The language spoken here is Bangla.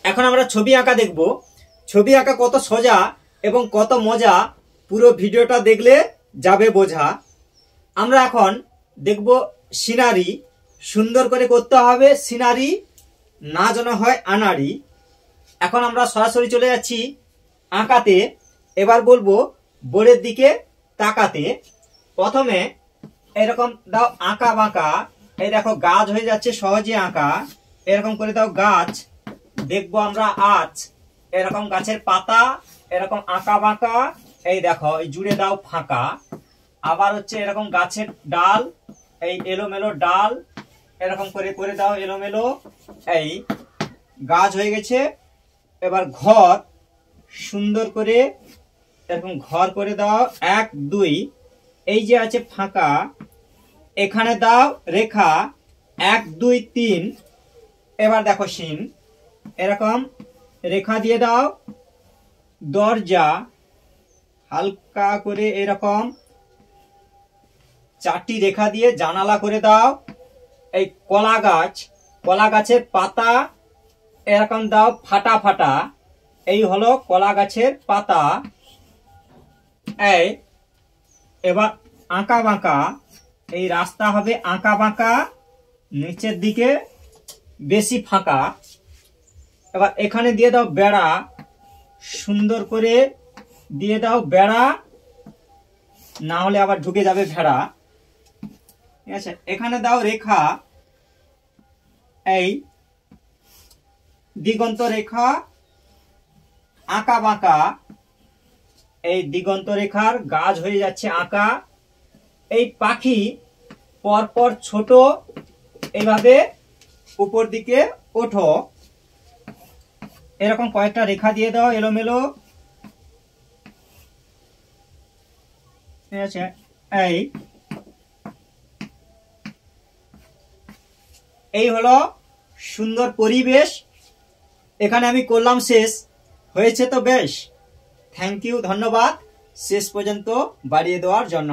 এখন আমরা ছবি আঁকা দেখব। ছবি আঁকা কত সোজা এবং কত মজা পুরো ভিডিওটা দেখলে যাবে বোঝা। আমরা এখন দেখব সিনারি। সুন্দর করে করতে হবে সিনারি, না যেন হয় আনাড়ি। এখন আমরা সরাসরি চলে যাচ্ছি আঁকাতে। এবার বলবো বোর্ডের দিকে তাকাতে। প্রথমে এরকম দাও আঁকা বাঁকা। এই দেখো গাছ হয়ে যাচ্ছে সহজে আঁকা। এরকম করে দাও গাছ। দেখবো আমরা আজ এরকম গাছের পাতা এরকম আঁকা বাঁকা। এই দেখো এই জুড়ে দাও ফাঁকা। আবার হচ্ছে এরকম গাছের ডাল, এই এলোমেলো ডাল এরকম করে করে দাও এলোমেলো। এই গাছ হয়ে গেছে। এবার ঘর সুন্দর করে এরকম ঘর করে দাও 1 2। এই যে আছে ফাঁকা, এখানে দাও রেখা 1 2 3। এবার দেখো সিন এরকম রেখা দিয়ে দাও। দরজা হালকা করে এরকম 4টি রেখা দিয়ে জানালা করে দাও। এই কলা গাছ, কলা গাছের পাতা এরকম দাও ফাটা ফাটা। এই হলো কলা গাছের পাতা। এই এবার আঁকা বাঁকা, এই রাস্তা হবে আঁকা বাঁকা, নিচের দিকে বেশি ফাঁকা। এবার এখানে দিয়ে দাও বেড়া, সুন্দর করে দিয়ে দাও বেড়া, না হলে আবার ঢুকে যাবে ভেড়া। ঠিক আছে, এখানে দাও রেখা, এই দিগন্ত রেখা আঁকা বাঁকা। এই দিগন্ত রেখার গাছ হয়ে যাচ্ছে আঁকা। এই পাখি পরপর ছোট, এইভাবে উপর দিকে ওঠো। এরকম কয়েকটা রেখা দিয়ে দাও এলোমেলো। ঠিক আছে, এই হলো সুন্দর পরিবেশ। এখানে আমি করলাম শেষ। হয়েছে তো বেশ। থ্যাংক ইউ, ধন্যবাদ শেষ পর্যন্ত বাড়িয়ে দেওয়ার জন্য।